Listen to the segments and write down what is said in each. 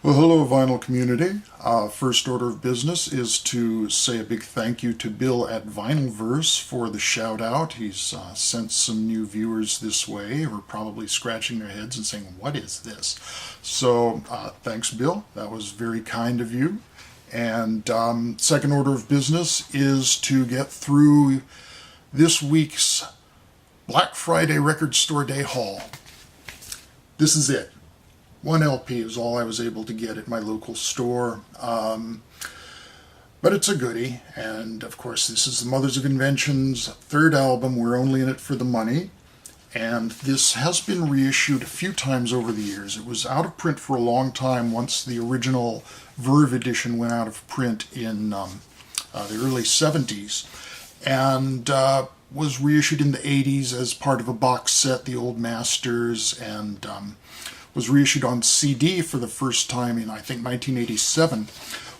Well, hello, vinyl community. First order of business is to say a big thank you to Bill at Vinylverse for the shout out. He's sent some new viewers this way who are probably scratching their heads and saying, "What is this?" So, thanks, Bill. That was very kind of you. And second order of business is to get through this week's Black Friday Record Store Day haul. This is it. One LP is all I was able to get at my local store, but it's a goodie, and of course this is the Mothers of Invention's third album. We're only in it for the money, and this has been reissued a few times over the years. It was out of print for a long time once the original Verve edition went out of print in the early 70s, and was reissued in the 80s as part of a box set, the Old Masters, and was reissued on CD for the first time in, I think, 1987.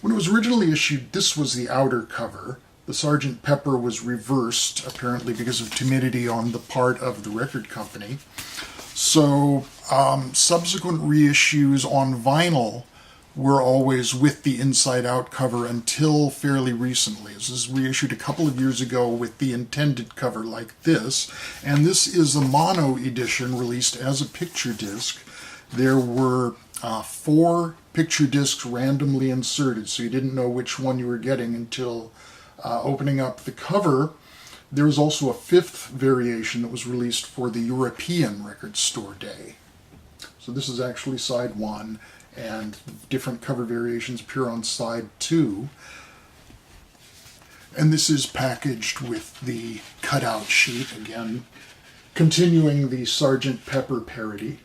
When it was originally issued, this was the outer cover. The Sgt. Pepper was reversed, apparently because of timidity on the part of the record company. So subsequent reissues on vinyl were always with the inside-out cover until fairly recently. This was reissued a couple of years ago with the intended cover like this, and this is a mono edition released as a picture disc. There were 4 picture discs randomly inserted, so you didn't know which one you were getting until opening up the cover. There was also a 5th variation that was released for the European Record Store Day. So this is actually side 1, and different cover variations appear on side 2. And this is packaged with the cutout sheet, again, continuing the Sgt. Pepper parody.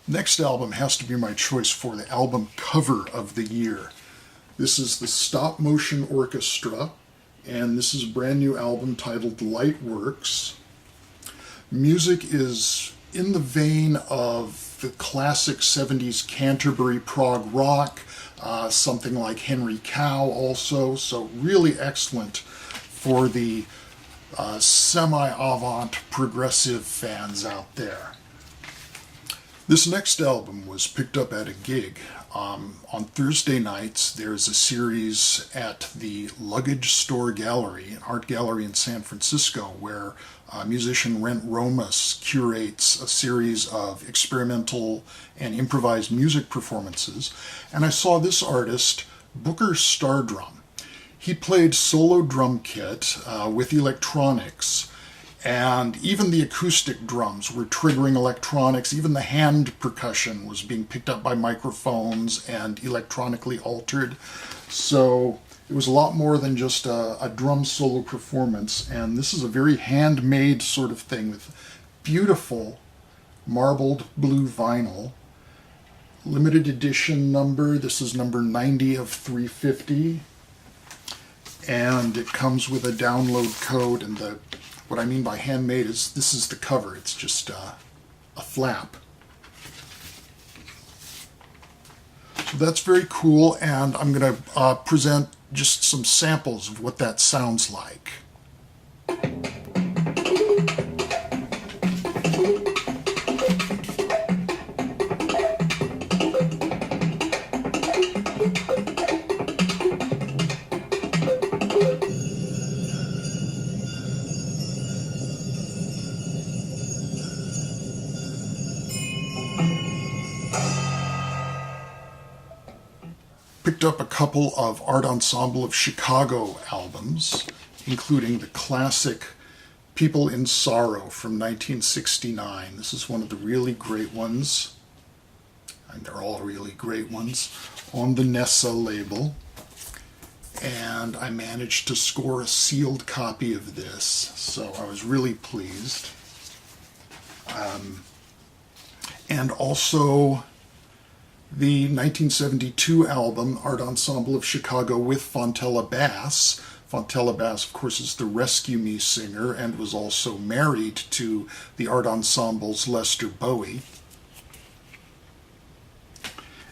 Next album has to be my choice for the album cover of the year. This is the Stop Motion Orchestra, and this is a brand new album titled Lightworks. Music is in the vein of the classic 70s Canterbury prog rock, something like Henry Cow also, so really excellent for the semi-avant progressive fans out there. This next album was picked up at a gig. On Thursday nights, there's a series at the Luggage Store Gallery, an art gallery in San Francisco, where musician Rent Romas curates a series of experimental and improvised music performances. And I saw this artist, Booker Stardrum. He played solo drum kit with electronics, and even the acoustic drums were triggering electronics. Even the hand percussion was being picked up by microphones and electronically altered. So it was a lot more than just a drum solo performance. And this is a very handmade sort of thing with beautiful marbled blue vinyl. Limited edition number. This is number 90 of 350. And it comes with a download code, and what I mean by handmade is this is the cover. It's just a flap. So that's very cool, and I'm going to present just some samples of what that sounds like. Picked up a couple of Art Ensemble of Chicago albums, including the classic People in Sorrow from 1969. This is one of the really great ones, and they're all really great ones, on the Nessa label. And I managed to score a sealed copy of this, so I was really pleased. And also the 1972 album, Art Ensemble of Chicago with Fontella Bass. Fontella Bass, of course, is the Rescue Me singer and was also married to the Art Ensemble's Lester Bowie.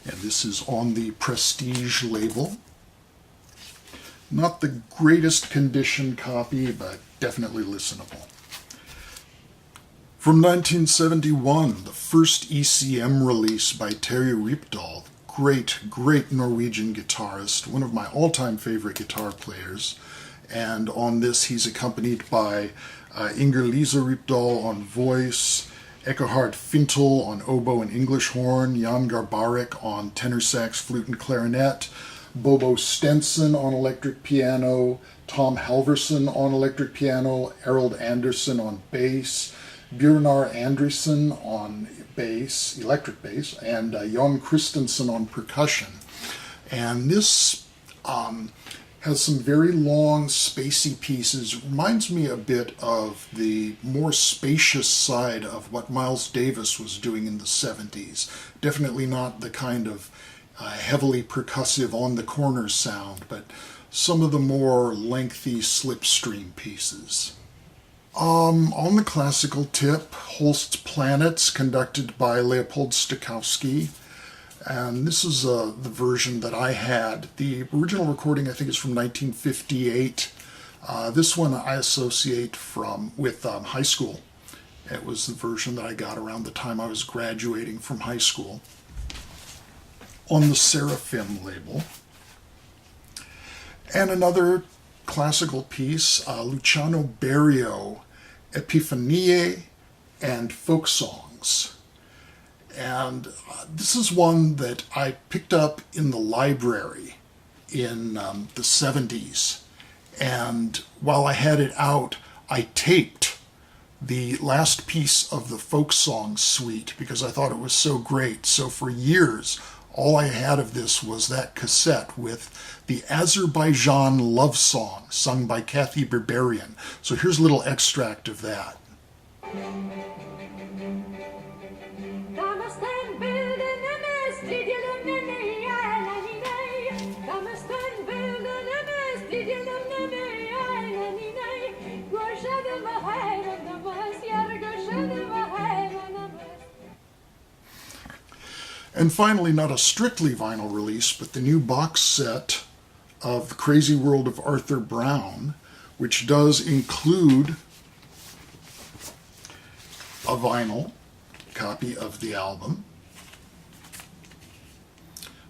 And this is on the Prestige label. Not the greatest condition copy, but definitely listenable. From 1971, the first ECM release by Terje Rypdal, great Norwegian guitarist, one of my all-time favorite guitar players. And on this he's accompanied by Inger-Lise Rypdal on voice, Ekkehard Fintel on oboe and English horn, Jan Garbarek on tenor sax, flute and clarinet, Bobo Stenson on electric piano, Tom Halverson on electric piano, Errol Anderson on bass, Bjørnar Andresen on bass, electric bass, and Jon Christensen on percussion. And this has some very long, spacey pieces. Reminds me a bit of the more spacious side of what Miles Davis was doing in the 70s. Definitely not the kind of heavily percussive on-the-corner sound, but some of the more lengthy slipstream pieces. On the classical tip, Holst's Planets, conducted by Leopold Stokowski. And this is the version that I had. The original recording, I think, is from 1958. This one I associate with high school. It was the version that I got around the time I was graduating from high school. On the Seraphim label. And another classical piece, Luciano Berio, Epifanie and Folk Songs. And this is one that I picked up in the library in the 70s. And while I had it out, I taped the last piece of the Folk Songs suite because I thought it was so great. So for years, all I had of this was that cassette with the Azerbaijan love song sung by Kathy Berberian. So here's a little extract of that. And finally, not a strictly vinyl release, but the new box set of The Crazy World of Arthur Brown, which does include a vinyl copy of the album.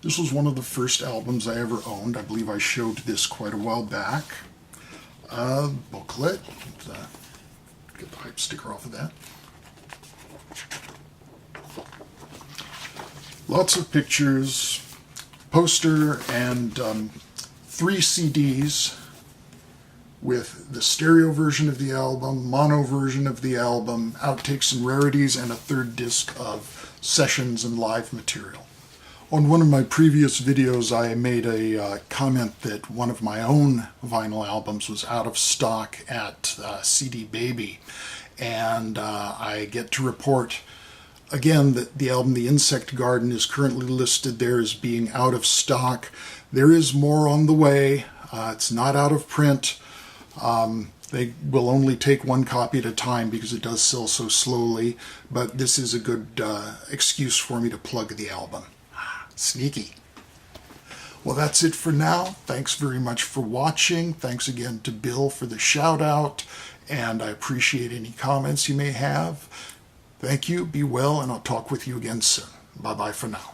This was one of the first albums I ever owned. I believe I showed this quite a while back. Booklet. Get the hype sticker off of that. Lots of pictures, poster, and 3 CDs with the stereo version of the album, mono version of the album, outtakes and rarities, and a 3rd disc of sessions and live material. On one of my previous videos, I made a comment that one of my own vinyl albums was out of stock at CD Baby, and I get to report again that the album The Insect Garden is currently listed there as being out of stock. There is more on the way. It's not out of print. They will only take 1 copy at a time because it does sell so slowly, but this is a good excuse for me to plug the album. Sneaky. Well, that's it for now. Thanks very much for watching. Thanks again to Bill for the shout out, and I appreciate any comments you may have. Thank you, be well, and I'll talk with you again soon. Bye-bye for now.